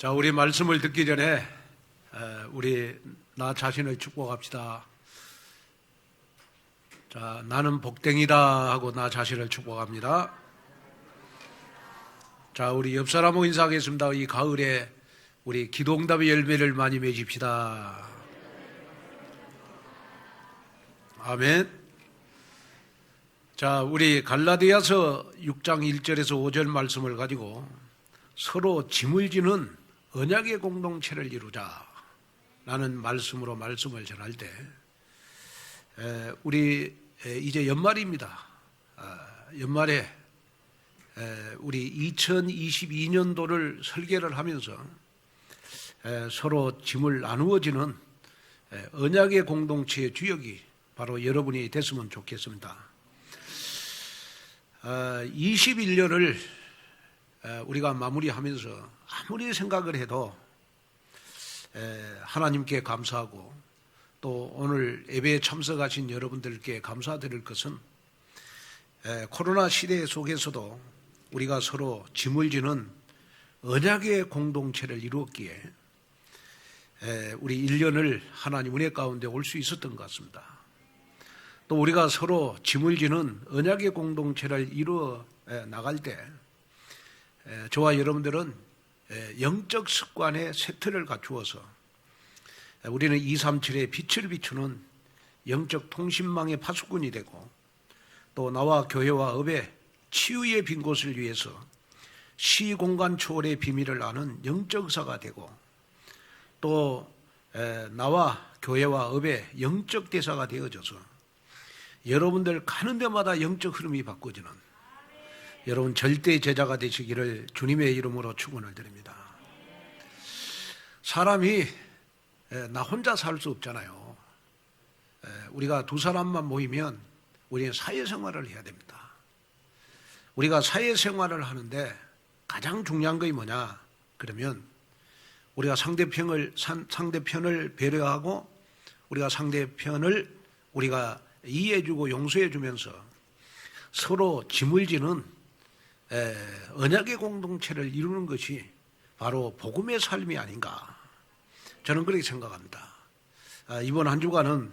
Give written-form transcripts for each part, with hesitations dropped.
자, 우리 말씀을 듣기 전에 우리 나 자신을 축복합시다. 자, 나는 복댕이다 하고 나 자신을 축복합니다. 자, 우리 옆 사람하고 인사하겠습니다. 이 가을에 우리 기도응답의 열매를 많이 맺읍시다. 아멘. 자, 우리 갈라디아서 6장 1절에서 5절 말씀을 가지고 서로 짐을 지는 언약의 공동체를 이루자 라는 말씀으로 말씀을 전할 때 우리 이제 연말입니다. 연말에 우리 2022년도를 설계를 하면서 서로 짐을 나누어지는 언약의 공동체의 주역이 바로 여러분이 됐으면 좋겠습니다. 21년을 우리가 마무리하면서 아무리 생각을 해도 하나님께 감사하고 또 오늘 예배에 참석하신 여러분들께 감사드릴 것은 코로나 시대 속에서도 우리가 서로 짐을 지는 언약의 공동체를 이루었기에 우리 1년을 하나님 은혜 가운데 올 수 있었던 것 같습니다. 또 우리가 서로 짐을 지는 언약의 공동체를 이루어 나갈 때 저와 여러분들은 영적 습관의 세트를 갖추어서 우리는 237의 빛을 비추는 영적 통신망의 파수꾼이 되고 또 나와 교회와 업의 치유의 빈 곳을 위해서 시공간 초월의 비밀을 아는 영적 의사가 되고 또 나와 교회와 업의 영적 대사가 되어져서 여러분들 가는 데마다 영적 흐름이 바꿔지는 여러분 절대 제자가 되시기를 주님의 이름으로 축원을 드립니다. 사람이 나 혼자 살 수 없잖아요. 우리가 두 사람만 모이면 우리는 사회생활을 해야 됩니다. 우리가 사회생활을 하는데 가장 중요한 것이 뭐냐 그러면 우리가 상대편을 배려하고 우리가 상대편을 우리가 이해해주고 용서해주면서 서로 짐을 지는 언약의 공동체를 이루는 것이 바로 복음의 삶이 아닌가 저는 그렇게 생각합니다. 이번 한 주간은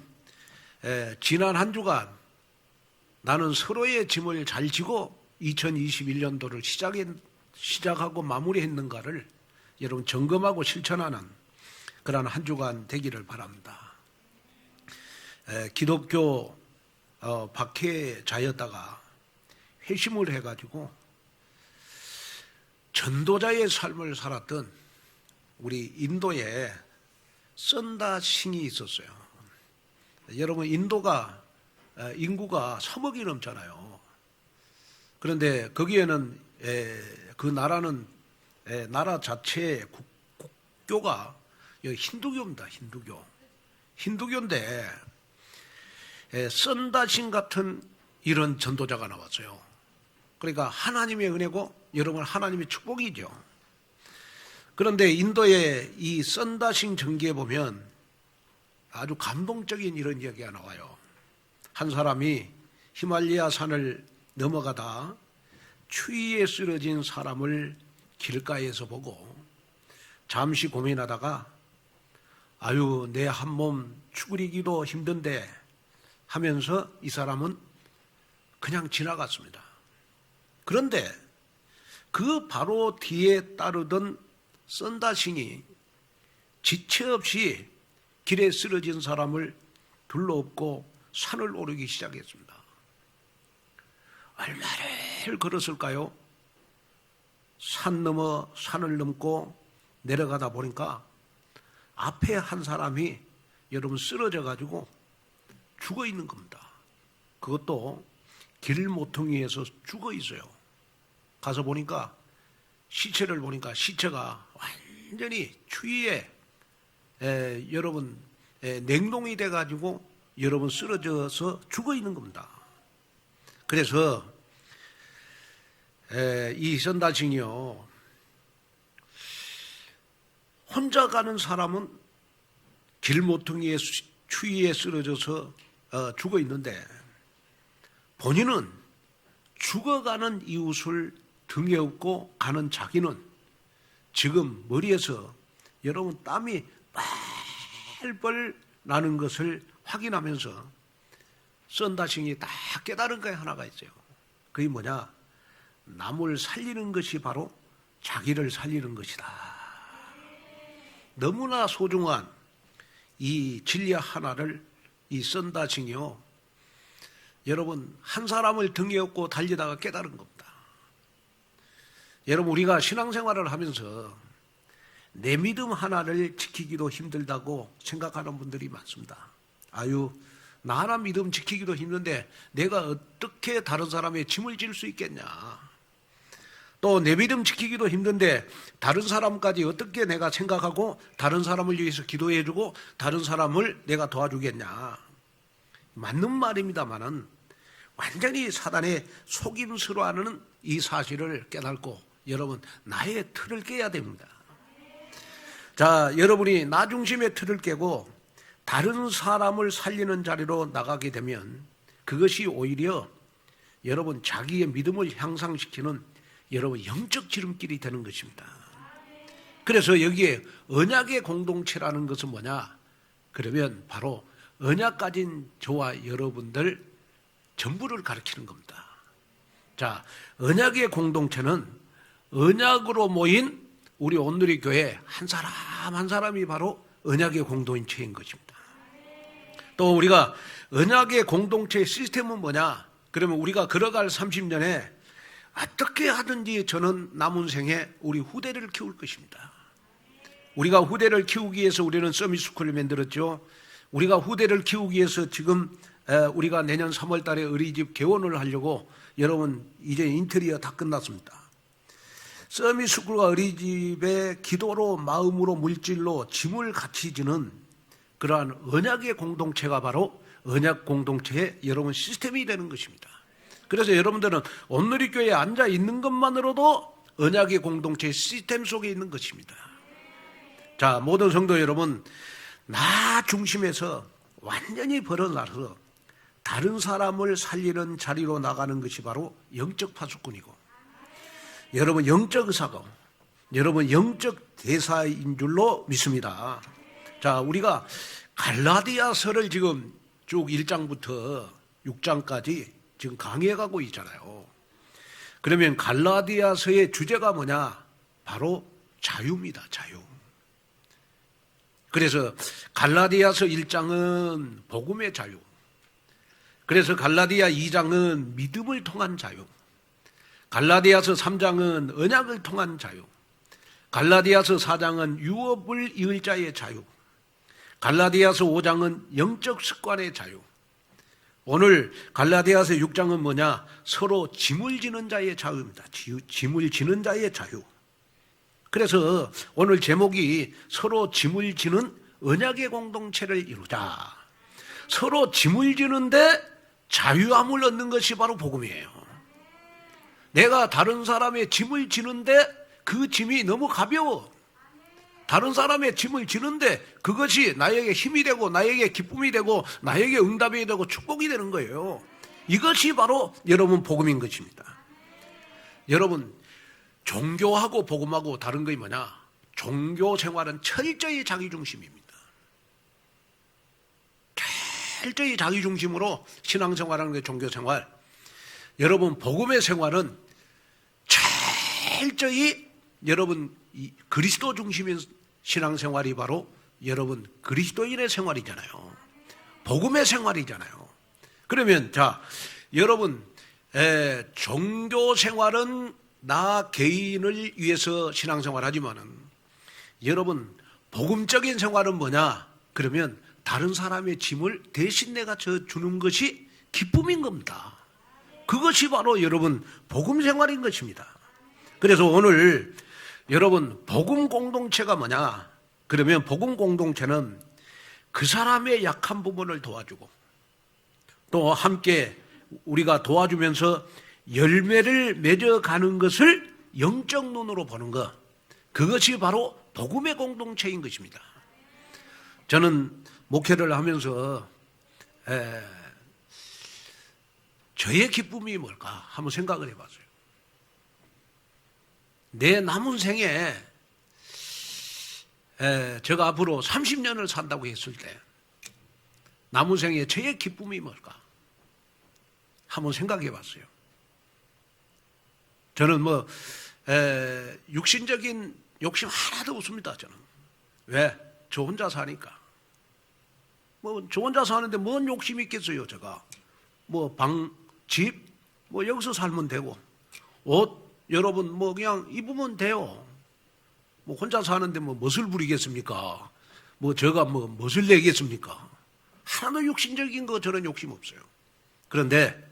지난 한 주간 나는 서로의 짐을 잘 지고 2021년도를 시작하고 마무리했는가를 여러분 점검하고 실천하는 그런 한 주간 되기를 바랍니다. 기독교 박해자였다가 회심을 해가지고 전도자의 삶을 살았던 우리 인도에 선다싱이 있었어요. 여러분 인도가 인구가 3억이 넘잖아요. 그런데 거기에는 그 나라는 나라 자체의 국교가 힌두교입니다. 힌두교인데 선다싱 같은 이런 전도자가 나왔어요. 그러니까 하나님의 은혜고 여러분 하나님의 축복이죠. 그런데 인도의 이 선다싱 전기에 보면 아주 감동적인 이런 이야기가 나와요. 한 사람이 히말라야 산을 넘어가다 추위에 쓰러진 사람을 길가에서 보고 잠시 고민하다가 아유 내 한 몸 추그리기도 힘든데 하면서 이 사람은 그냥 지나갔습니다. 그런데 그 바로 뒤에 따르던 선다싱이 지체 없이 길에 쓰러진 사람을 둘러엎고 산을 오르기 시작했습니다. 얼마를 걸었을까요? 산 넘어 산을 넘고 내려가다 보니까 앞에 한 사람이 여러분 쓰러져 가지고 죽어 있는 겁니다. 그것도 길 모퉁이에서 죽어 있어요. 가서 보니까 시체를 보니까 시체가 완전히 추위에 여러분 냉동이 돼 가지고 여러분 쓰러져서 죽어 있는 겁니다. 그래서 이 선다싱이요 혼자 가는 사람은 길 모퉁이에 추위에 쓰러져서 죽어 있는데 본인은 죽어가는 이웃을 등에 업고 가는 자기는 지금 머리에서 여러분 땀이 뻘뻘 나는 것을 확인하면서 썬다싱이 다 깨달은 거에 하나가 있어요. 그게 뭐냐? 남을 살리는 것이 바로 자기를 살리는 것이다. 너무나 소중한 이 진리 하나를 이 썬다싱이요, 여러분 한 사람을 등에 업고 달리다가 깨달은 겁니다. 여러분 우리가 신앙생활을 하면서 내 믿음 하나를 지키기도 힘들다고 생각하는 분들이 많습니다. 아유, 나 하나 믿음 지키기도 힘든데 내가 어떻게 다른 사람의 짐을 질 수 있겠냐. 또 내 믿음 지키기도 힘든데 다른 사람까지 어떻게 내가 생각하고 다른 사람을 위해서 기도해주고 다른 사람을 내가 도와주겠냐. 맞는 말입니다만은 완전히 사단의 속임수로하는 이 사실을 깨닫고 여러분 나의 틀을 깨야 됩니다. 자, 여러분이 나 중심의 틀을 깨고 다른 사람을 살리는 자리로 나가게 되면 그것이 오히려 여러분 자기의 믿음을 향상시키는 여러분 영적 지름길이 되는 것입니다. 그래서 여기에 언약의 공동체라는 것은 뭐냐? 그러면 바로 언약 가진 저와 여러분들 전부를 가리키는 겁니다. 자, 언약의 공동체는 언약으로 모인 우리 온누리 교회 한 사람 한 사람이 바로 언약의 공동체인 것입니다. 또 우리가 언약의 공동체의 시스템은 뭐냐? 그러면 우리가 걸어갈 30년에 어떻게 하든지 저는 남은 생에 우리 후대를 키울 것입니다. 우리가 후대를 키우기 위해서 우리는 서밋스쿨을 만들었죠. 우리가 후대를 키우기 위해서 지금 우리가 내년 3월 달에 어린이집 개원을 하려고 여러분 이제 인테리어 다 끝났습니다. 서밋스쿨과 어린이집의 기도로 마음으로 물질로 짐을 같이 지는 그러한 언약의 공동체가 바로 언약 공동체의 여러분 시스템이 되는 것입니다. 그래서 여러분들은 온누리교회에 앉아 있는 것만으로도 언약의 공동체의 시스템 속에 있는 것입니다. 자, 모든 성도 여러분, 나 중심에서 완전히 벗어나서 다른 사람을 살리는 자리로 나가는 것이 바로 영적 파수꾼이고 여러분 영적 의사고 여러분 영적 대사인 줄로 믿습니다. 자, 우리가 갈라디아서를 지금 쭉 1장부터 6장까지 지금 강해가고 있잖아요. 그러면 갈라디아서의 주제가 뭐냐? 바로 자유입니다. 자유. 그래서 갈라디아서 1장은 복음의 자유, 그래서 갈라디아 2장은 믿음을 통한 자유, 갈라디아서 3장은 언약을 통한 자유, 갈라디아서 4장은 유업을 이을 자의 자유, 갈라디아서 5장은 영적 습관의 자유, 오늘 갈라디아서 6장은 뭐냐? 서로 짐을 지는 자의 자유입니다. 짐을 지는 자의 자유. 그래서 오늘 제목이 서로 짐을 지는 언약의 공동체를 이루자. 서로 짐을 지는데 자유함을 얻는 것이 바로 복음이에요. 내가 다른 사람의 짐을 지는데 그 짐이 너무 가벼워. 다른 사람의 짐을 지는데 그것이 나에게 힘이 되고 나에게 기쁨이 되고 나에게 응답이 되고 축복이 되는 거예요. 이것이 바로 여러분 복음인 것입니다. 여러분 종교하고 복음하고 다른 것이 뭐냐? 종교 생활은 철저히 자기 중심입니다. 철저히 자기 중심으로 신앙생활하는 게 종교 생활. 여러분 복음의 생활은 철저히 여러분 그리스도 중심인 신앙생활이 바로 여러분 그리스도인의 생활이잖아요. 복음의 생활이잖아요. 그러면 자, 여러분 종교 생활은 나 개인을 위해서 신앙생활 하지만은 여러분 복음적인 생활은 뭐냐? 그러면 다른 사람의 짐을 대신 내가 주는 것이 기쁨인 겁니다. 그것이 바로 여러분 복음 생활인 것입니다. 그래서 오늘 여러분 복음 공동체가 뭐냐? 그러면 복음 공동체는 그 사람의 약한 부분을 도와주고 또 함께 우리가 도와주면서 열매를 맺어가는 것을 영적 눈으로 보는 것, 그것이 바로 복음의 공동체인 것입니다. 저는 목회를 하면서 저의 기쁨이 뭘까 한번 생각을 해봤어요. 내 남은 생에 제가 앞으로 30년을 산다고 했을 때 남은 생에 저의 기쁨이 뭘까? 한번 생각해 봤어요. 저는 육신적인 욕심 하나도 없습니다. 저는. 왜? 저 혼자 사니까. 저 혼자 사는데 뭔 욕심이 있겠어요, 제가. 집, 여기서 살면 되고, 옷, 여러분, 그냥 입으면 돼요. 혼자 사는데 멋을 부리겠습니까? 제가 멋을 내겠습니까? 하나도 욕심적인 거 저런 욕심 없어요. 그런데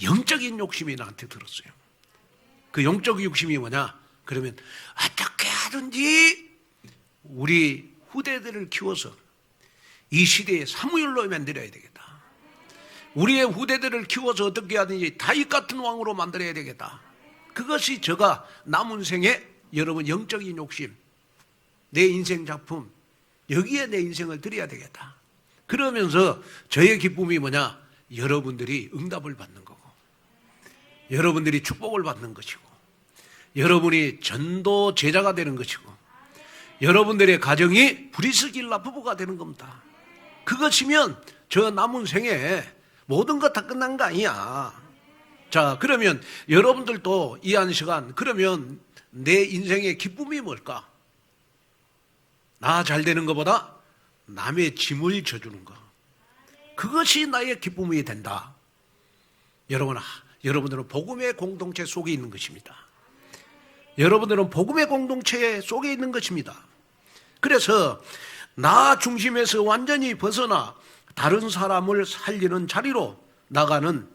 영적인 욕심이 나한테 들었어요. 그 영적 욕심이 뭐냐? 그러면 어떻게 하든지 우리 후대들을 키워서 이 시대의 사무엘로 만들어야 되겠다. 우리의 후대들을 키워서 어떻게 하든지 다윗 같은 왕으로 만들어야 되겠다. 그것이 제가 남은 생에 여러분 영적인 욕심, 내 인생 작품, 여기에 내 인생을 드려야 되겠다. 그러면서 저의 기쁨이 뭐냐? 여러분들이 응답을 받는 거고, 여러분들이 축복을 받는 것이고, 여러분이 전도 제자가 되는 것이고, 여러분들의 가정이 브리스길라 부부가 되는 겁니다. 그것이면 저 남은 생에 모든 것 다 끝난 거 아니야. 자, 그러면 여러분들도 이 한 시간, 그러면 내 인생의 기쁨이 뭘까? 나 잘 되는 것보다 남의 짐을 져주는 것. 그것이 나의 기쁨이 된다. 여러분들은 복음의 공동체 속에 있는 것입니다. 여러분들은 복음의 공동체 속에 있는 것입니다. 그래서 나 중심에서 완전히 벗어나 다른 사람을 살리는 자리로 나가는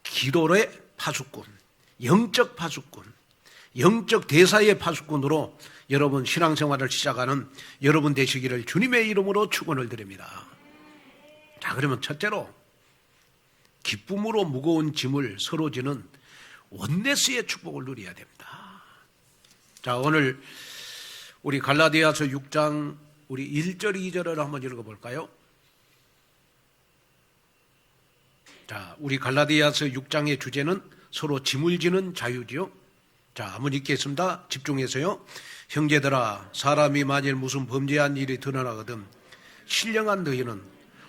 기도의 파수꾼, 영적 파수꾼, 영적 대사의 파수꾼으로 여러분 신앙생활을 시작하는 여러분 되시기를 주님의 이름으로 축원을 드립니다. 자, 그러면 첫째로 기쁨으로 무거운 짐을 서로 지는 원네스의 축복을 누려야 됩니다. 자, 오늘 우리 갈라디아서 6장 우리 1절 2절을 한번 읽어볼까요? 자, 우리 갈라디아서 6장의 주제는 서로 짐을 지는 자유지요. 자, 한번 읽겠습니다. 집중해서요. 형제들아, 사람이 만일 무슨 범죄한 일이 드러나거든 신령한 너희는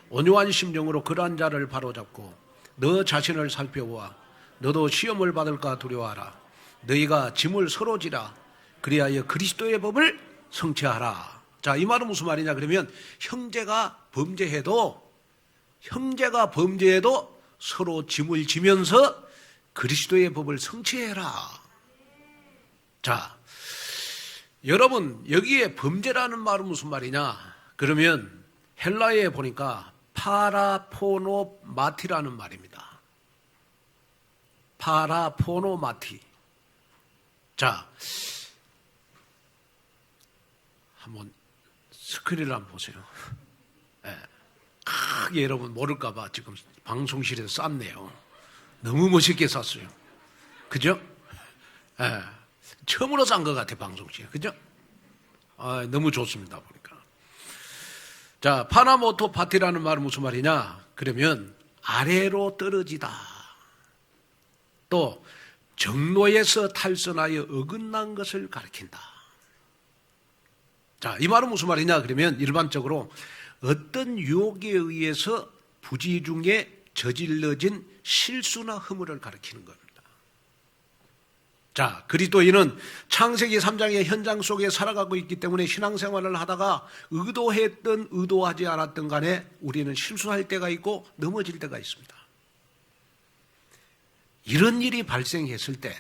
온유한 심령으로 그러한 자를 바로잡고 너 자신을 살펴보아 너도 시험을 받을까 두려워하라. 너희가 짐을 서로 지라. 그리하여 그리스도의 법을 성취하라. 자, 이 말은 무슨 말이냐 그러면 형제가 범죄해도 서로 짐을 지면서 그리스도의 법을 성취해라. 자, 여러분 여기에 범죄라는 말은 무슨 말이냐 그러면 헬라어에 보니까 파라포노마티라는 말입니다. 파라포노마티. 자, 한번 스크린을 한번 보세요. 네. 크게 여러분 모를까봐 지금 방송실에서 쌌네요. 너무 멋있게 쌌어요. 그죠? 네. 처음으로 싼 것 같아, 방송실. 그죠? 너무 좋습니다, 보니까. 자, 파나모토 파티라는 말은 무슨 말이냐? 그러면 아래로 떨어지다. 또 정로에서 탈선하여 어긋난 것을 가리킨다. 자, 이 말은 무슨 말이냐? 그러면 일반적으로 어떤 유혹에 의해서 부지 중에 저질러진 실수나 허물을 가리키는 겁니다. 자, 그리스도인은 창세기 3장의 현장 속에 살아가고 있기 때문에 신앙생활을 하다가 의도했든 의도하지 않았든 간에 우리는 실수할 때가 있고 넘어질 때가 있습니다. 이런 일이 발생했을 때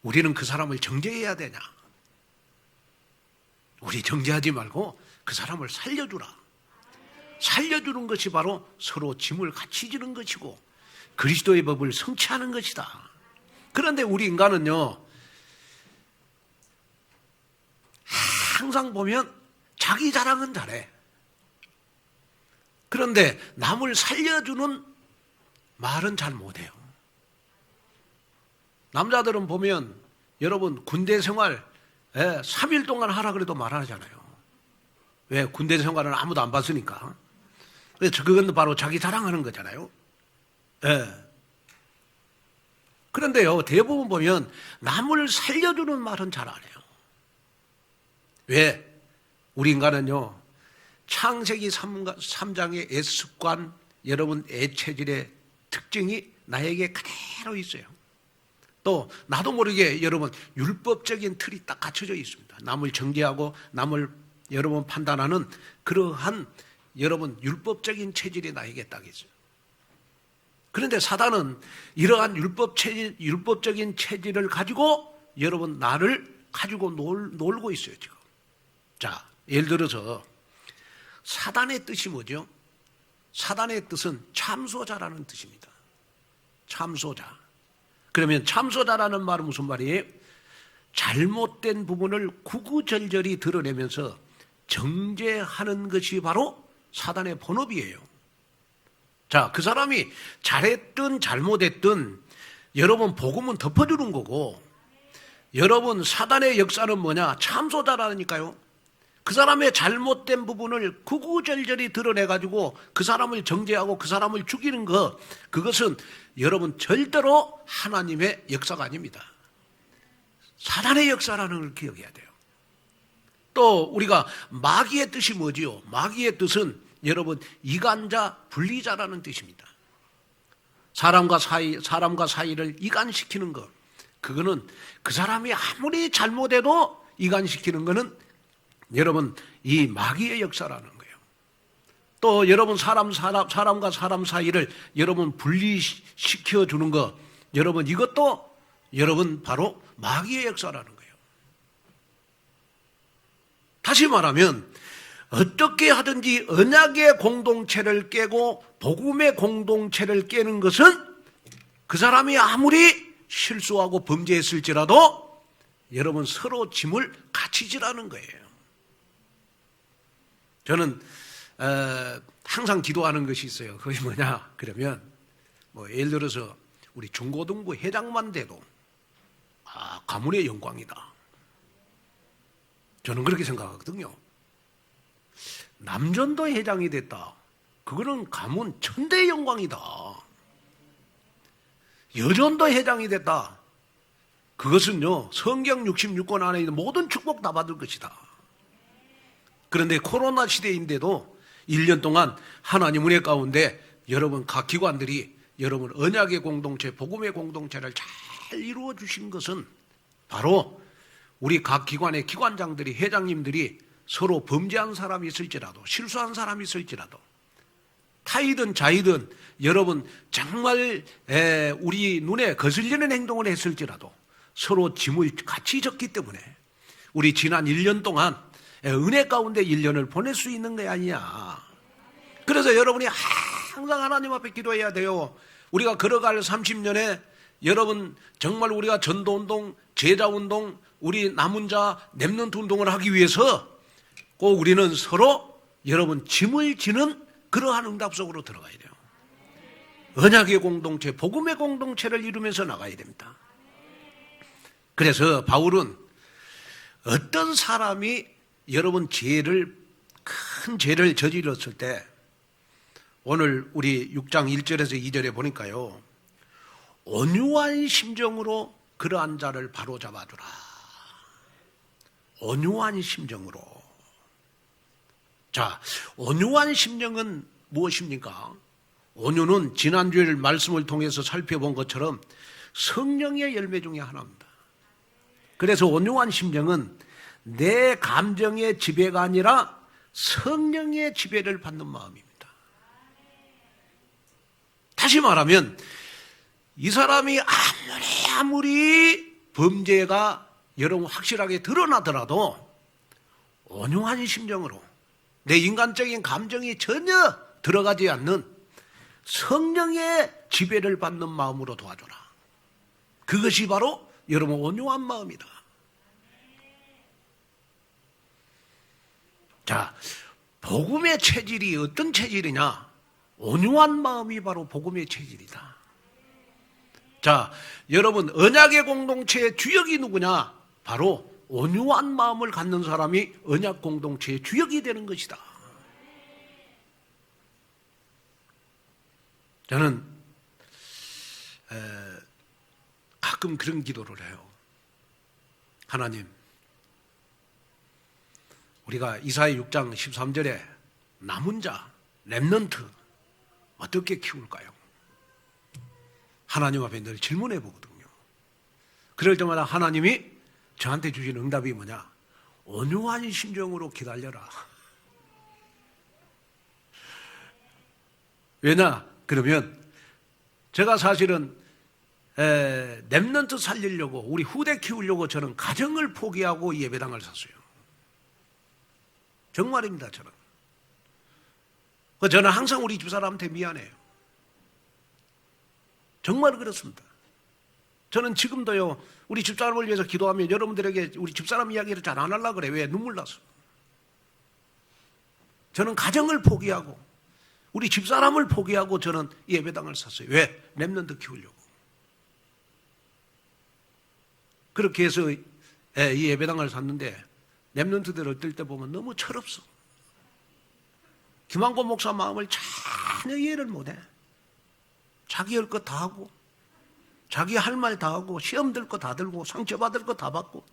우리는 그 사람을 정죄해야 되냐? 우리 정죄하지 말고 그 사람을 살려주라. 살려주는 것이 바로 서로 짐을 같이 지는 것이고 그리스도의 법을 성취하는 것이다. 그런데 우리 인간은요, 항상 보면 자기 자랑은 잘해. 그런데 남을 살려주는 말은 잘 못해요. 남자들은 보면 여러분 군대 생활 3일 동안 하라 그래도 말하잖아요. 왜? 군대 생활은 아무도 안 봤으니까. 그래서 그건 바로 자기 자랑하는 거잖아요. 그런데요, 대부분 보면 남을 살려주는 말은 잘 안 해요. 왜? 우리 인간은요, 창세기 3장의 애습관, 여러분 애체질의 특징이 나에게 그대로 있어요. 또 나도 모르게 여러분 율법적인 틀이 딱 갖춰져 있습니다. 남을 정죄하고 남을 여러분 판단하는 그러한 여러분 율법적인 체질이 나에게 딱 있어요. 그런데 사단은 이러한 율법적인 체질을 가지고 여러분 나를 가지고 놀고 있어요 지금. 자, 예를 들어서 사단의 뜻이 뭐죠? 사단의 뜻은 참소자라는 뜻입니다. 참소자. 그러면 참소자라는 말은 무슨 말이에요? 잘못된 부분을 구구절절히 드러내면서 정죄하는 것이 바로 사단의 본업이에요. 자, 그 사람이 잘했든 잘못했든 여러분 복음은 덮어주는 거고, 여러분 사단의 역사는 뭐냐? 참소자라니까요. 그 사람의 잘못된 부분을 구구절절히 드러내가지고 그 사람을 정죄하고 그 사람을 죽이는 것, 그것은 여러분 절대로 하나님의 역사가 아닙니다. 사단의 역사라는 걸 기억해야 돼요. 또 우리가 마귀의 뜻이 뭐지요? 마귀의 뜻은 여러분 이간자, 분리자라는 뜻입니다. 사람과 사이를 이간시키는 것, 그거는 그 사람이 아무리 잘못해도 이간시키는 것은 여러분 이 마귀의 역사라는 거예요. 또 여러분 사람과 사람 사이를 여러분 분리시켜 주는 것, 여러분 이것도 여러분 바로 마귀의 역사라는 거예요. 다시 말하면 어떻게 하든지 언약의 공동체를 깨고 복음의 공동체를 깨는 것은 그 사람이 아무리 실수하고 범죄했을지라도 여러분 서로 짐을 같이 지라는 거예요. 저는 항상 기도하는 것이 있어요. 그게 뭐냐? 그러면 예를 들어서 우리 중고등부 회장만 돼도 가문의 영광이다. 저는 그렇게 생각하거든요. 남전도 회장이 됐다. 그거는 가문 천대의 영광이다. 여전도 회장이 됐다. 그것은요, 성경 66권 안에 있는 모든 축복 다 받을 것이다. 그런데 코로나 시대인데도 1년 동안 하나님 은혜 가운데 여러분 각 기관들이 여러분 언약의 공동체, 복음의 공동체를 잘 이루어 주신 것은 바로 우리 각 기관의 기관장들이, 회장님들이 서로 범죄한 사람이 있을지라도, 실수한 사람이 있을지라도, 타이든 자이든 여러분 정말 우리 눈에 거슬리는 행동을 했을지라도 서로 짐을 같이 졌기 때문에 우리 지난 1년 동안 은혜 가운데 1년을 보낼 수 있는 게 아니냐. 그래서 여러분이 항상 하나님 앞에 기도해야 돼요. 우리가 걸어갈 30년에 여러분 정말 우리가 전도운동, 제자운동, 우리 남은 자 렘넌트 운동을 하기 위해서 꼭 우리는 서로 여러분 짐을 지는 그러한 응답 속으로 들어가야 돼요. 언약의 공동체, 복음의 공동체를 이루면서 나가야 됩니다. 그래서 바울은 어떤 사람이 여러분 큰 죄를 저질렀을 때 오늘 우리 6장 1절에서 2절에 보니까요, 온유한 심정으로 그러한 자를 바로잡아주라. 온유한 심정으로. 자, 온유한 심정은 무엇입니까? 온유는 지난주에 말씀을 통해서 살펴본 것처럼 성령의 열매 중에 하나입니다. 그래서 온유한 심정은 내 감정의 지배가 아니라 성령의 지배를 받는 마음입니다. 다시 말하면 이 사람이 아무리 범죄가 여러분 확실하게 드러나더라도 온유한 심정으로 내 인간적인 감정이 전혀 들어가지 않는 성령의 지배를 받는 마음으로 도와줘라. 그것이 바로 여러분 온유한 마음이다. 자, 복음의 체질이 어떤 체질이냐? 온유한 마음이 바로 복음의 체질이다. 자, 여러분 언약의 공동체의 주역이 누구냐? 바로 온유한 마음을 갖는 사람이 언약 공동체의 주역이 되는 것이다. 저는 가끔 그런 기도를 해요. 하나님, 우리가 이사야 6장 13절에 남은 자, 렘넌트 어떻게 키울까요? 하나님 앞에 늘 질문해 보거든요. 그럴 때마다 하나님이 저한테 주신 응답이 뭐냐? 온유한 심정으로 기다려라. 왜냐? 그러면 제가 사실은 렘넌트 살리려고 우리 후대 키우려고 저는 가정을 포기하고 예배당을 샀어요. 정말입니다. 저는 항상 우리 집사람한테 미안해요. 정말 그렇습니다. 저는 지금도요, 우리 집사람을 위해서 기도하면 여러분들에게 우리 집사람 이야기를 잘 안 하려고 그래. 왜? 눈물 나서. 저는 가정을 포기하고 우리 집사람을 포기하고 저는 예배당을 샀어요. 왜? 렘넌트 키우려고. 그렇게 해서 이 예배당을 샀는데 렘넌트들 어떨 때 보면 너무 철없어. 김한권 목사 마음을 전혀 이해를 못해. 자기 할 것 다 하고 자기 할 말 다 하고 시험 들 거 다 들고 상처받을 거 다 받고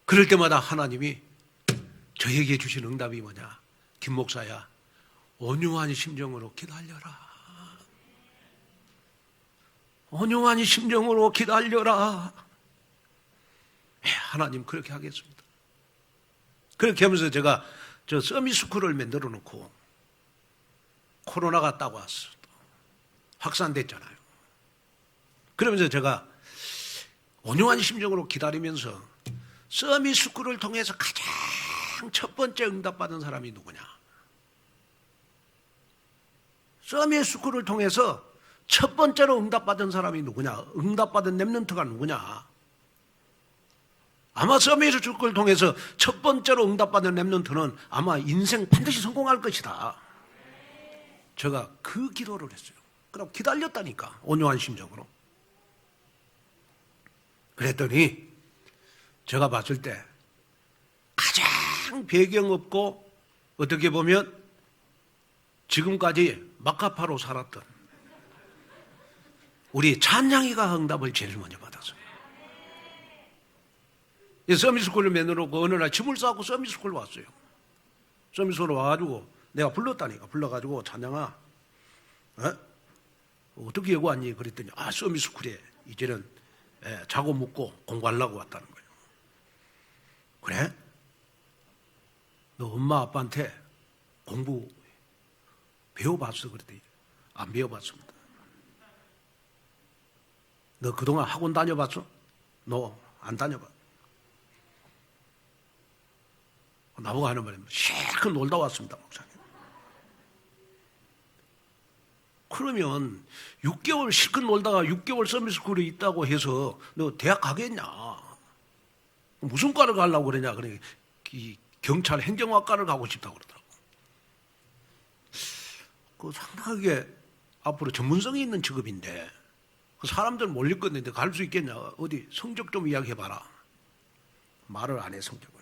그럴 때마다 하나님이 저에게 주신 응답이 뭐냐? 김 목사야, 온유한 심정으로 기다려라. 온유한 심정으로 기다려라. 하나님 그렇게 하겠습니다. 그렇게 하면서 제가 저 서밋스쿨을 만들어 놓고 코로나가 딱 왔어. 확산됐잖아요. 그러면서 제가 온유한 심정으로 기다리면서 서밋스쿨을 통해서 가장 첫 번째 응답받은 사람이 누구냐? 서밋스쿨을 통해서 첫 번째로 응답받은 사람이 누구냐? 응답받은 렘넌트가 누구냐? 아마 서밋스쿨을 통해서 첫 번째로 응답받은 렘넌트는 아마 인생 반드시 성공할 것이다. 제가 그 기도를 했어요. 그럼 기다렸다니까, 온유한 심정으로. 그랬더니 제가 봤을 때 가장 배경 없고 어떻게 보면 지금까지 막가파로 살았던 우리 찬양이가 응답을 제일 먼저 받았어요. 서밋스쿨을 만들어놓고 어느 날 짐을 싸고 서밋스쿨 왔어요. 서밋스쿨 와가지고 내가 불렀다니까. 불러가지고 찬양아, 어떻게 여기 왔니? 그랬더니 서밋스쿨에 이제는 자고 묵고 공부하려고 왔다는 거예요. 그래? 너 엄마 아빠한테 공부 배워봤어? 그랬더니 안 배워봤습니다. 너 그동안 학원 다녀봤어? 너 안 다녀봐. 나보고 하는 말이 실컷 놀다 왔습니다, 목사님. 그러면 6개월 실컷 놀다가 6개월 서밋스쿨에 있다고 해서 너 대학 가겠냐? 무슨 과를 가려고 그러냐? 그러니 이 경찰 행정학과를 가고 싶다고 그러더라고. 그 상당하게 앞으로 전문성이 있는 직업인데 그 사람들 몰릴 건데 갈 수 있겠냐? 어디 성적 좀 이야기해봐라. 말을 안 해, 성적을.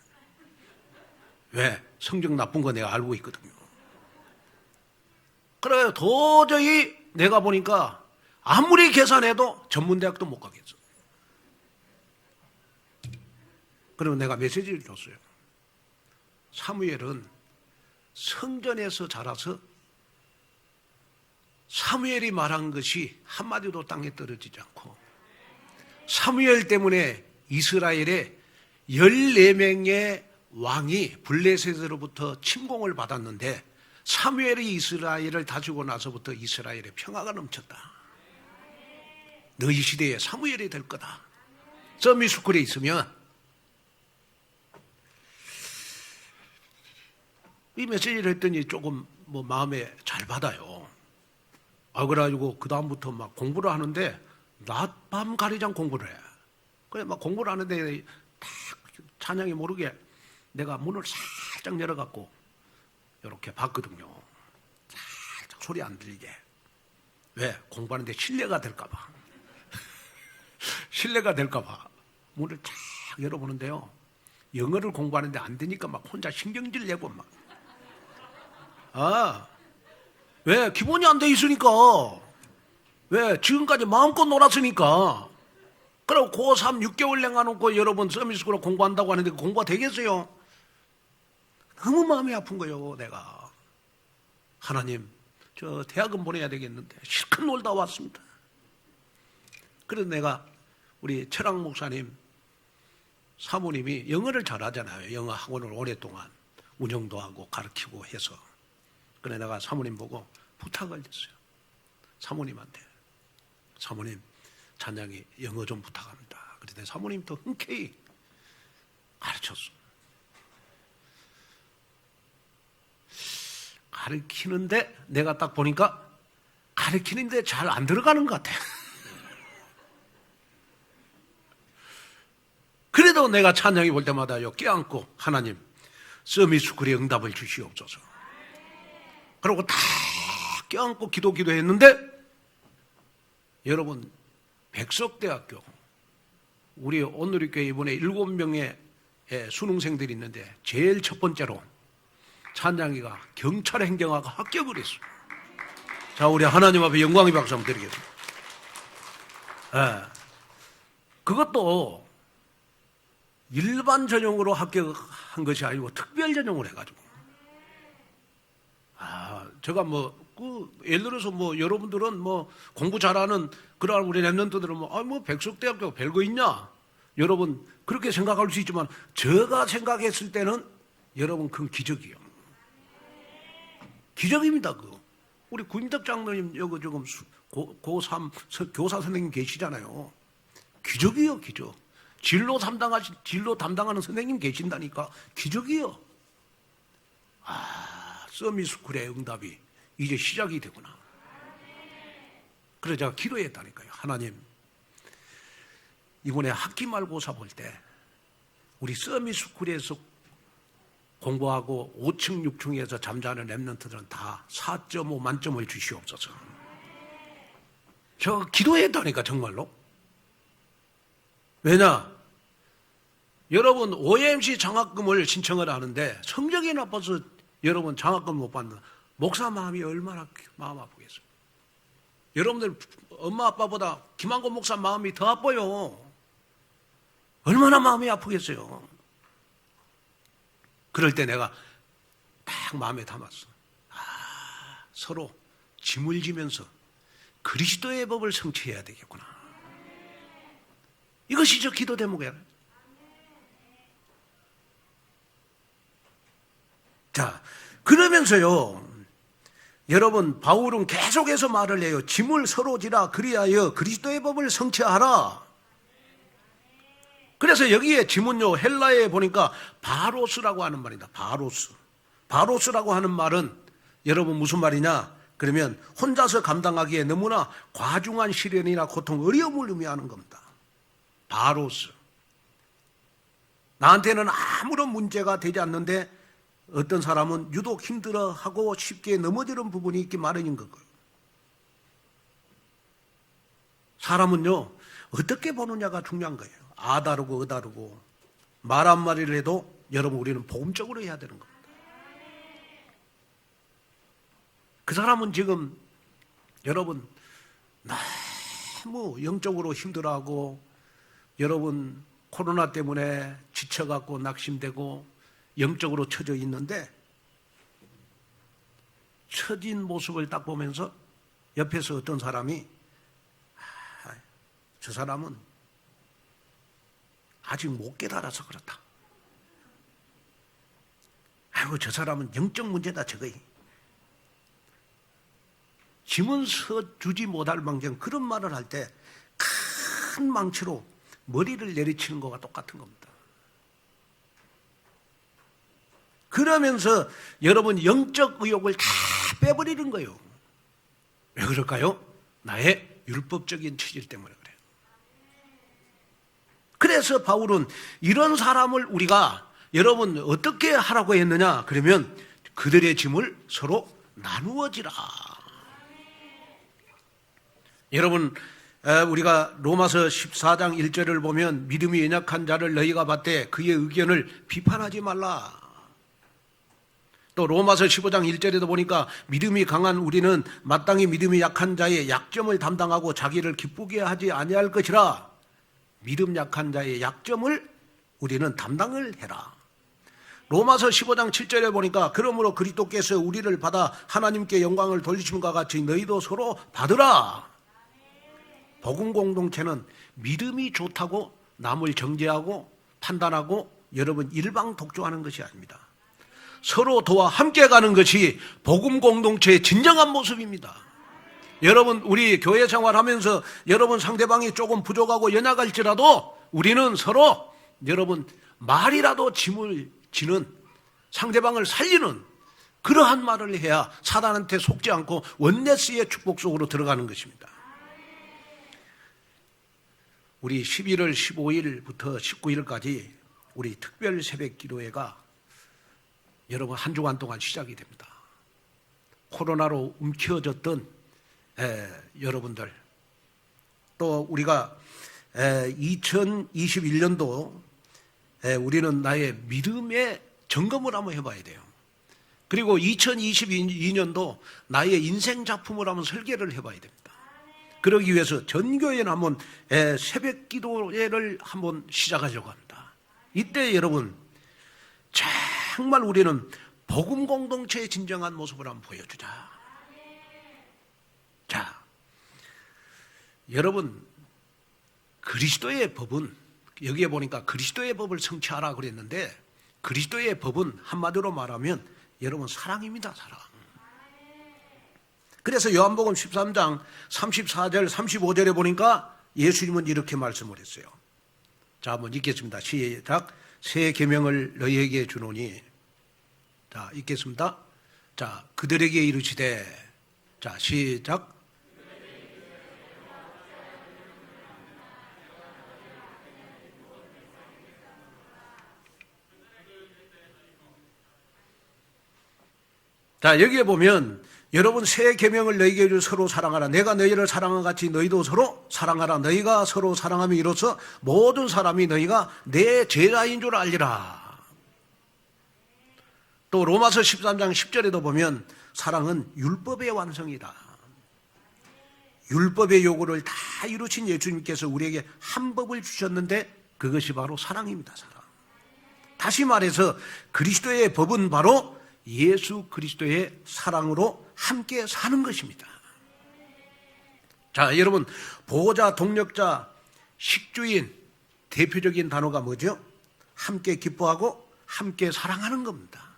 왜? 성적 나쁜 거 내가 알고 있거든요. 그래 도저히 내가 보니까 아무리 계산해도 전문대학도 못 가겠어. 그러면 내가 메시지를 줬어요. 사무엘은 성전에서 자라서 사무엘이 말한 것이 한마디도 땅에 떨어지지 않고 사무엘 때문에 이스라엘의 14명의 왕이 블레셋으로부터 침공을 받았는데 사무엘이 이스라엘을 다스리고 나서부터 이스라엘의 평화가 넘쳤다. 너희 시대에 사무엘이 될 거다. 서밋스쿨에 있으면 이 메시지를 했더니 조금 마음에 잘 받아요. 그래가지고 그 다음부터 막 공부를 하는데 낮 밤 가리지 않고 공부를 해. 그래 막 공부를 하는데 딱 찬양이 모르게 내가 문을 살짝 열어갖고 이렇게 봤거든요. 살짝 소리 안 들리게. 왜? 공부하는데 신뢰가 될까봐. 신뢰가 될까봐 문을 쫙 열어보는데요. 영어를 공부하는데 안 되니까 막 혼자 신경질 내고 막. 왜? 기본이 안 돼 있으니까. 왜? 지금까지 마음껏 놀았으니까. 그리고 고3 6개월 내가놓고 여러분 서밋스쿨로 공부한다고 하는데 공부가 되겠어요? 너무 마음이 아픈 거예요. 내가 하나님 저 대학은 보내야 되겠는데 실컷 놀다 왔습니다. 그래서 내가 우리 철학 목사님 사모님이 영어를 잘하잖아요. 영어 학원을 오랫동안 운영도 하고 가르치고 해서. 그래 내가 사모님 보고 부탁을 했어요. 사모님한테. 사모님 찬양이 영어 좀 부탁합니다. 그런데 사모님 더 흔쾌히 가르쳤어. 가르치는데 내가 딱 보니까 가르치는데 잘 안 들어가는 것 같아. 그래도 내가 찬양이 볼 때마다요 껴안고 하나님 서밋스쿨에 응답을 주시옵소서. 그러고 다 껴안고 기도했는데 여러분 백석대학교 우리 온누리교회 이번에 7명의 수능생들이 있는데 제일 첫 번째로 찬양이가 경찰 행정학과 합격을 했어요. 자, 우리 하나님 앞에 영광의 박수 한번 드리겠습니다. 그것도 일반 전형으로 합격한 것이 아니고 특별 전형을 해가지고. 제가 예를 들어서 여러분들은 공부 잘하는 그러한 우리 랩런트들은 백석대학교 별거 있냐? 여러분 그렇게 생각할 수 있지만 제가 생각했을 때는 여러분 그건 기적이에요. 기적입니다. 우리 구인덕 장로님 여기 지금 고3 교사 선생님 계시잖아요. 기적이요, 기적. 진로 담당하는 선생님 계신다니까 기적이요. 서밋스쿨의 응답이 이제 시작이 되구나. 그래서 제가 기도했다니까요. 하나님, 이번에 학기 말고사 볼 때 우리 서밋스쿨에서 공부하고 5층, 6층에서 잠자는 랩런트들은 다 4.5 만점을 주시옵소서. 저 기도했다니까 정말로. 왜냐? 여러분 OMC 장학금을 신청을 하는데 성적이 나빠서 여러분 장학금 못 받는 목사 마음이 얼마나 마음 아프겠어요. 여러분들 엄마 아빠보다 김한곤 목사 마음이 더 아파요. 얼마나 마음이 아프겠어요. 그럴 때 내가 딱 마음에 담았어. 서로 짐을 지면서 그리스도의 법을 성취해야 되겠구나. 이것이 저 기도 대목이야. 자, 그러면서요, 여러분, 바울은 계속해서 말을 해요. 짐을 서로 지라 그리하여 그리스도의 법을 성취하라. 그래서 여기에 짐은요, 헬라에 보니까 바로스라고 하는 말이다. 바로스. 바로스라고 하는 말은 여러분 무슨 말이냐? 그러면 혼자서 감당하기에 너무나 과중한 시련이나 고통, 어려움을 의미하는 겁니다. 바로스. 나한테는 아무런 문제가 되지 않는데 어떤 사람은 유독 힘들어하고 쉽게 넘어지는 부분이 있기 마련인 거고요. 사람은요, 어떻게 보느냐가 중요한 거예요. 아 다르고 다르고 말 한마디를 해도 여러분 우리는 복음적으로 해야 되는 겁니다. 그 사람은 지금 여러분 너무 영적으로 힘들어하고 여러분 코로나 때문에 지쳐갖고 낙심되고 영적으로 처져 있는데 처진 모습을 딱 보면서 옆에서 어떤 사람이 저 사람은 아직 못 깨달아서 그렇다. 아이고 저 사람은 영적 문제다 저거이. 짐은 서주지 못할 망정 그런 말을 할 때 큰 망치로 머리를 내리치는 것과 똑같은 겁니다. 그러면서 여러분 영적 의욕을 다 빼버리는 거예요. 왜 그럴까요? 나의 율법적인 체질 때문에 그래요. 그래서 바울은 이런 사람을 우리가 여러분 어떻게 하라고 했느냐? 그러면 그들의 짐을 서로 나누어지라. 여러분 우리가 로마서 14장 1절을 보면 믿음이 연약한 자를 너희가 받되 그의 의견을 비판하지 말라. 또 로마서 15장 1절에도 보니까 믿음이 강한 우리는 마땅히 믿음이 약한 자의 약점을 담당하고 자기를 기쁘게 하지 아니할 것이라. 믿음 약한 자의 약점을 우리는 담당을 해라. 로마서 15장 7절에 보니까 그러므로 그리스도께서 우리를 받아 하나님께 영광을 돌리심과 같이 너희도 서로 받으라. 복음 공동체는 믿음이 좋다고 남을 정죄하고 판단하고 여러분 일방독조하는 것이 아닙니다. 서로 도와 함께 가는 것이 복음 공동체의 진정한 모습입니다. 여러분 우리 교회 생활하면서 여러분 상대방이 조금 부족하고 연약할지라도 우리는 서로 여러분 말이라도 짐을 지는 상대방을 살리는 그러한 말을 해야 사단한테 속지 않고 원네스의 축복 속으로 들어가는 것입니다. 우리 11월 15일부터 19일까지 우리 특별 새벽 기도회가 여러분 한 주간 동안 시작이 됩니다. 코로나로 움켜졌던 여러분들 또 우리가 2021년도 우리는 나의 믿음의 점검을 한번 해봐야 돼요. 그리고 2022년도 나의 인생 작품을 한번 설계를 해봐야 됩니다. 그러기 위해서 전교회는 한번 새벽 기도회를 한번 시작하려고 합니다. 이때 여러분 정말 우리는 복음 공동체의 진정한 모습을 한번 보여주자. 자, 여러분 그리스도의 법은 여기에 보니까 그리스도의 법을 성취하라 그랬는데 그리스도의 법은 한마디로 말하면 여러분 사랑입니다. 사랑. 그래서 요한복음 13장 34절 35절에 보니까 예수님은 이렇게 말씀을 했어요. 자, 한번 읽겠습니다. 시작. 새 계명을 너희에게 주노니. 자, 읽겠습니다. 자, 그들에게 이르시되. 자, 시작. 자, 여기에 보면 여러분 새 계명을 너희에게 주 서로 사랑하라. 내가 너희를 사랑한 같이 너희도 서로 사랑하라. 너희가 서로 사랑함이 이로써 모든 사람이 너희가 내 제자인 줄 알리라. 또 로마서 13장 10절에도 보면 사랑은 율법의 완성이다. 율법의 요구를 다 이루신 예수님께서 우리에게 한 법을 주셨는데 그것이 바로 사랑입니다. 사랑. 다시 말해서 그리스도의 법은 바로 예수 그리스도의 사랑으로 함께 사는 것입니다. 자, 여러분 보호자, 동력자, 식주인 대표적인 단어가 뭐죠? 함께 기뻐하고 함께 사랑하는 겁니다.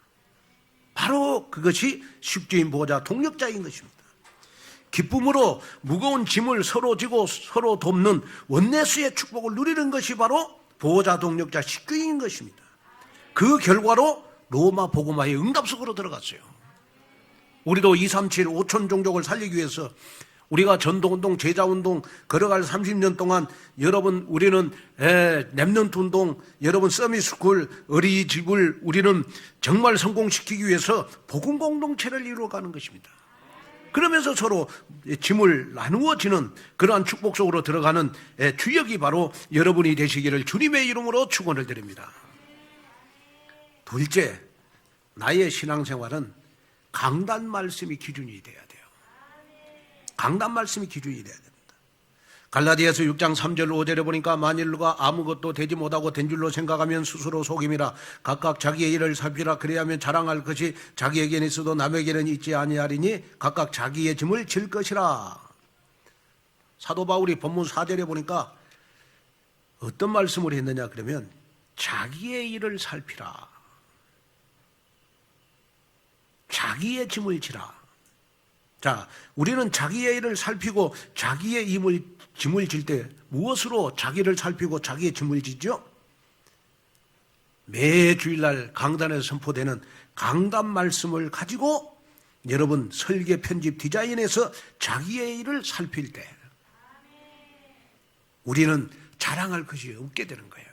바로 그것이 식주인, 보호자, 동력자인 것입니다. 기쁨으로 무거운 짐을 서로 지고 서로 돕는 원내수의 축복을 누리는 것이 바로 보호자, 동력자, 식주인인 것입니다. 그 결과로 로마 복음화의 응답 속으로 들어갔어요. 우리도 237 5천 종족을 살리기 위해서 우리가 전도운동, 제자운동 걸어갈 30년 동안 여러분 우리는 랩넌트 운동, 여러분 서밋스쿨, 어린이집을 우리는 정말 성공시키기 위해서 복음 공동체를 이루어가는 것입니다. 그러면서 서로 짐을 나누어지는 그러한 축복 속으로 들어가는 주역이 바로 여러분이 되시기를 주님의 이름으로 축원을 드립니다. 둘째, 나의 신앙생활은 강단 말씀이 기준이 돼야 돼요. 강단 말씀이 기준이 돼야 됩니다. 갈라디아서 6장 3절 5절에 보니까 만일 누가 아무것도 되지 못하고 된 줄로 생각하면 스스로 속임이라. 각각 자기의 일을 살피라. 그래야면 자랑할 것이 자기에게는 있어도 남에게는 있지 아니하리니 각각 자기의 짐을 질 것이라. 사도 바울이 본문 4절에 보니까 어떤 말씀을 했느냐 그러면 자기의 일을 살피라. 자기의 짐을 지라. 자, 우리는 자기의 일을 살피고 자기의 짐을 질 때 무엇으로 자기를 살피고 자기의 짐을 지죠? 매 주일날 강단에서 선포되는 강단 말씀을 가지고 여러분 설계, 편집, 디자인에서 자기의 일을 살필 때 우리는 자랑할 것이 없게 되는 거예요.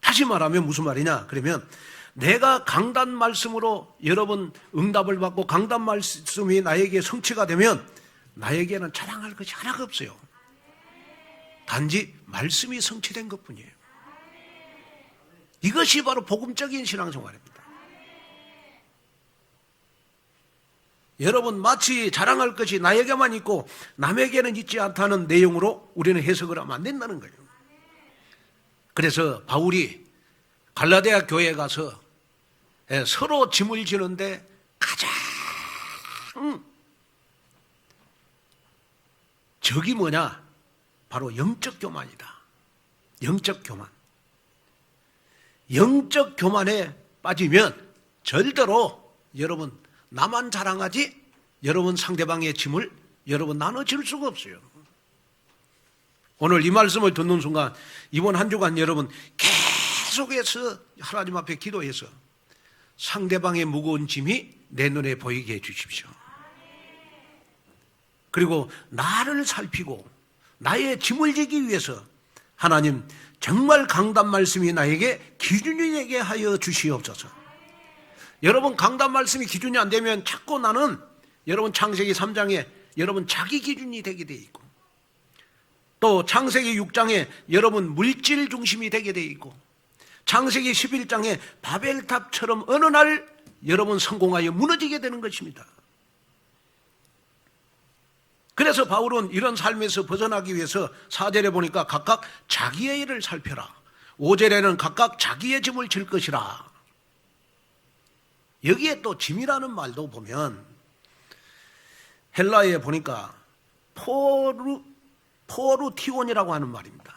다시 말하면 무슨 말이냐 그러면 내가 강단 말씀으로 여러분 응답을 받고 강단 말씀이 나에게 성취가 되면 나에게는 자랑할 것이 하나가 없어요. 단지 말씀이 성취된 것뿐이에요. 이것이 바로 복음적인 신앙생활입니다. 여러분 마치 자랑할 것이 나에게만 있고 남에게는 있지 않다는 내용으로 우리는 해석을 하면 안 된다는 거예요. 그래서 바울이 갈라디아 교회에 가서 서로 짐을 지는데 가장 적이 뭐냐? 바로 영적 교만이다. 영적 교만. 영적 교만에 빠지면 절대로 여러분 나만 자랑하지 여러분 상대방의 짐을 여러분 나눠줄 수가 없어요. 오늘 이 말씀을 듣는 순간 이번 한 주간 여러분 계속해서 하나님 앞에 기도해서 상대방의 무거운 짐이 내 눈에 보이게 해주십시오. 그리고 나를 살피고 나의 짐을 지기 위해서 하나님 정말 강단 말씀이 나에게 기준이 되게 하여 주시옵소서. 여러분 강단 말씀이 기준이 안 되면 자꾸 나는 여러분 창세기 3장에 여러분 자기 기준이 되게 돼 있고 또 창세기 6장에 여러분 물질 중심이 되게 돼 있고 창세기 11장에 바벨탑처럼 어느 날 여러분 성공하여 무너지게 되는 것입니다. 그래서 바울은 이런 삶에서 벗어나기 위해서 4절에 보니까 각각 자기의 일을 살펴라. 5절에는 각각 자기의 짐을 질 것이라. 여기에 또 짐이라는 말도 보면 헬라어에 보니까 포루티온이라고 하는 말입니다.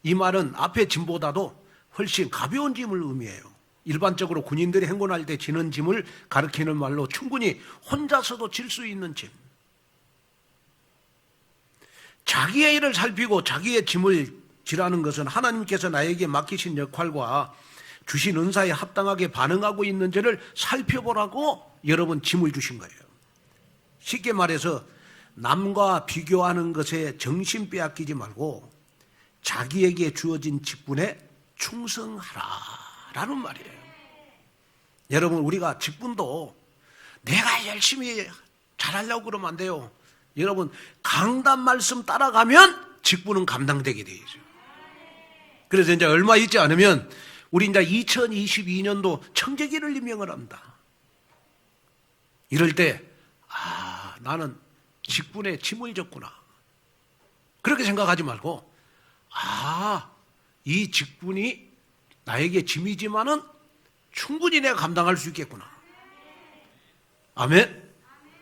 이 말은 앞에 짐보다도 훨씬 가벼운 짐을 의미해요. 일반적으로 군인들이 행군할 때 지는 짐을 가리키는 말로 충분히 혼자서도 질 수 있는 짐. 자기의 일을 살피고 자기의 짐을 지라는 것은 하나님께서 나에게 맡기신 역할과 주신 은사에 합당하게 반응하고 있는지를 살펴보라고 여러분 짐을 주신 거예요. 쉽게 말해서 남과 비교하는 것에 정신 빼앗기지 말고 자기에게 주어진 직분에 충성하라라는 말이에요. 여러분 우리가 직분도 내가 열심히 잘하려고 그러면 안 돼요. 여러분 강단 말씀 따라가면 직분은 감당되게 되죠. 그래서 이제 얼마 있지 않으면 우리 이제 2022년도 청재기를 임명을 합니다. 이럴 때 나는 직분에 짐을 졌구나. 그렇게 생각하지 말고 이 직분이 나에게 짐이지만은 충분히 내가 감당할 수 있겠구나. 아멘.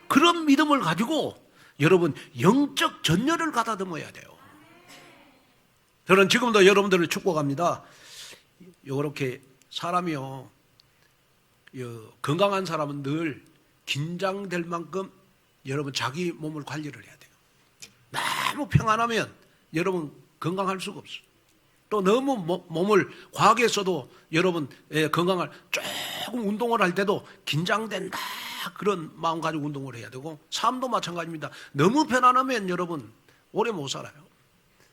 그런 믿음을 가지고 여러분 영적 전열을 가다듬어야 돼요. 저는 지금도 여러분들을 축복합니다. 이렇게 사람이요 건강한 사람은 늘 긴장될 만큼 여러분 자기 몸을 관리를 해야 돼요. 너무 평안하면 여러분 건강할 수가 없어요. 또 너무 몸을 과하게 써도 여러분 건강할 조금 운동을 할 때도 긴장된다 그런 마음 가지고 운동을 해야 되고 삶도 마찬가지입니다. 너무 편안하면 여러분 오래 못 살아요.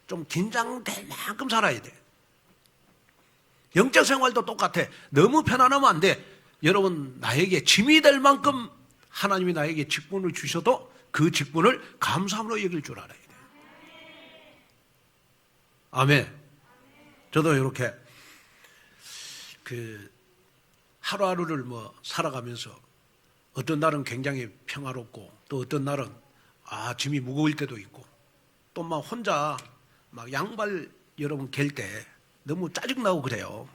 좀 긴장될 만큼 살아야 돼. 영적 생활도 똑같아. 너무 편안하면 안 돼. 여러분 나에게 짐이 될 만큼 하나님이 나에게 직분을 주셔도 그 직분을 감사함으로 여길 줄 알아야 돼. 아멘. 저도 이렇게 하루하루를 살아가면서 어떤 날은 굉장히 평화롭고 또 어떤 날은 짐이 무거울 때도 있고 또 막 혼자 막 양발 여러분 갤 때 너무 짜증나고 그래요.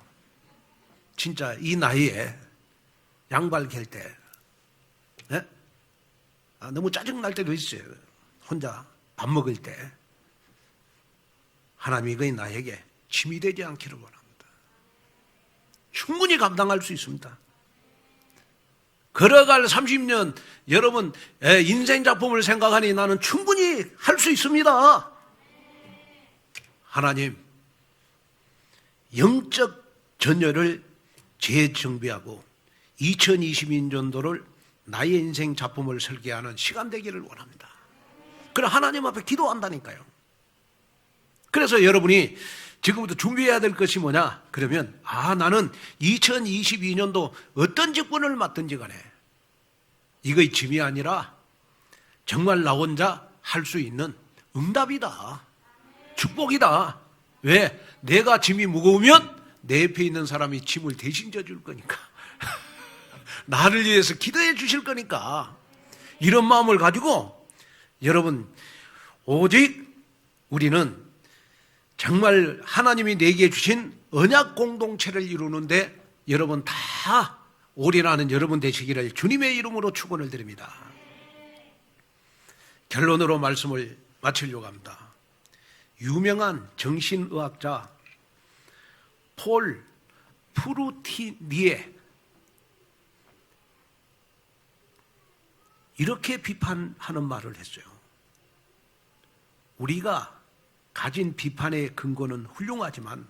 진짜 이 나이에 양발 갤 때 너무 짜증날 때도 있어요. 혼자 밥 먹을 때 하나님이 그의 나에게 짐이 되지 않기를 원합니다. 충분히 감당할 수 있습니다. 걸어갈 30년 여러분 인생 작품을 생각하니 나는 충분히 할 수 있습니다. 하나님 영적 전열을 재정비하고 2022년도를 나의 인생 작품을 설계하는 시간 되기를 원합니다. 그럼 하나님 앞에 기도한다니까요. 그래서 여러분이 지금부터 준비해야 될 것이 뭐냐? 그러면 나는 2022년도 어떤 직분을 맡든지 간에 이거의 짐이 아니라 정말 나 혼자 할 수 있는 응답이다. 축복이다. 왜? 내가 짐이 무거우면 내 옆에 있는 사람이 짐을 대신 져줄 거니까. 나를 위해서 기도해 주실 거니까. 이런 마음을 가지고 여러분, 오직 우리는 정말 하나님이 내게 주신 언약 공동체를 이루는데 여러분 다 올인하는 여러분 되시기를 주님의 이름으로 축원을 드립니다. 결론으로 말씀을 마치려고 합니다. 유명한 정신의학자 폴 프루티니에 이렇게 비판하는 말을 했어요. 우리가 가진 비판의 근거는 훌륭하지만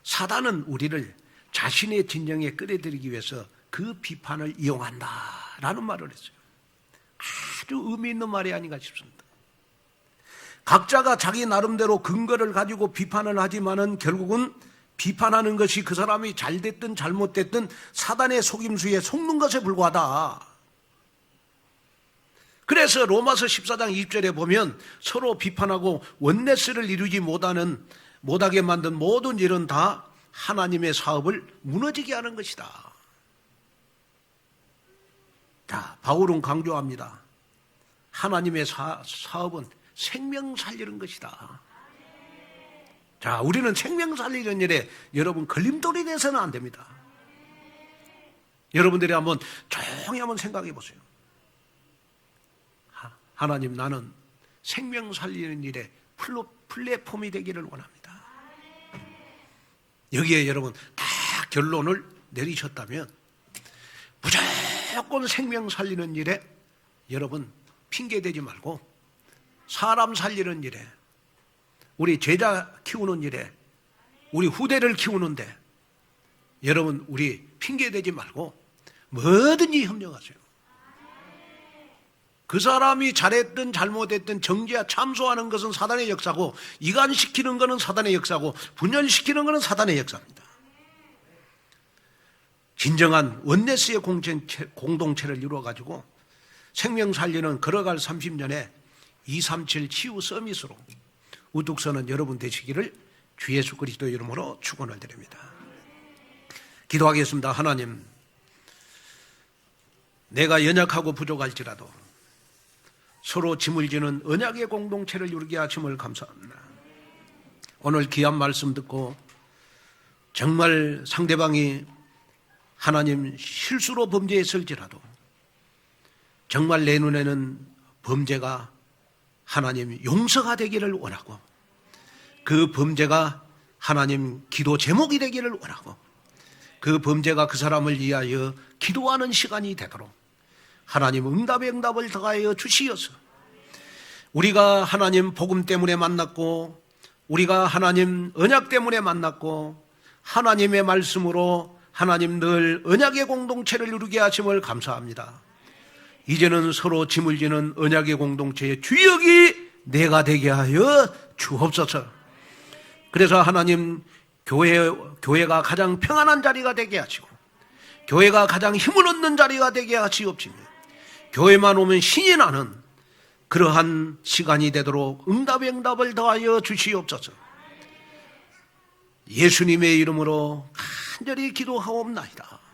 사단은 우리를 자신의 진영에 끌어들이기 위해서 그 비판을 이용한다라는 말을 했어요. 아주 의미 있는 말이 아닌가 싶습니다. 각자가 자기 나름대로 근거를 가지고 비판을 하지만은 결국은 비판하는 것이 그 사람이 잘됐든 잘못됐든 사단의 속임수에 속는 것에 불과하다. 그래서 로마서 14장 20절에 보면 서로 비판하고 원네스를 이루지 못하게 만든 모든 일은 다 하나님의 사업을 무너지게 하는 것이다. 자, 바울은 강조합니다. 하나님의 사업은 생명 살리는 것이다. 자, 우리는 생명 살리는 일에 여러분 걸림돌이 돼서는 안 됩니다. 여러분들이 한번 조용히 한번 생각해 보세요. 하나님, 나는 생명 살리는 일에 플랫폼이 되기를 원합니다. 여기에 여러분 다 결론을 내리셨다면 무조건 생명 살리는 일에 여러분 핑계대지 말고 사람 살리는 일에, 우리 제자 키우는 일에, 우리 후대를 키우는데 여러분 우리 핑계대지 말고 뭐든지 협력하세요. 그 사람이 잘했든 잘못했든 정죄와 참소하는 것은 사단의 역사고, 이간시키는 것은 사단의 역사고, 분열시키는 것은 사단의 역사입니다. 진정한 원네스의 공동체를 이루어가지고 생명 살리는 걸어갈 30년에 237 치유 서밋으로 우뚝서는 여러분 되시기를 주 예수 그리스도 이름으로 축원을 드립니다. 기도하겠습니다. 하나님, 내가 연약하고 부족할지라도 서로 짐을 지는 언약의 공동체를 이루게 하심을 감사합니다. 오늘 귀한 말씀 듣고 정말 상대방이 하나님 실수로 범죄했을지라도 정말 내 눈에는 범죄가 하나님 용서가 되기를 원하고, 그 범죄가 하나님 기도 제목이 되기를 원하고, 그 범죄가 그 사람을 위하여 기도하는 시간이 되도록 하나님 응답을 더하여 주시어서 우리가 하나님 복음 때문에 만났고, 우리가 하나님 언약 때문에 만났고, 하나님의 말씀으로 하나님 늘 언약의 공동체를 이루게 하심을 감사합니다. 이제는 서로 짐을 지는 언약의 공동체의 주역이 내가 되게 하여 주옵소서. 그래서 하나님 교회가 가장 평안한 자리가 되게 하시고, 교회가 가장 힘을 얻는 자리가 되게 하시옵시며, 교회만 오면 신이 나는 그러한 시간이 되도록 응답을 더하여 주시옵소서. 예수님의 이름으로 간절히 기도하옵나이다.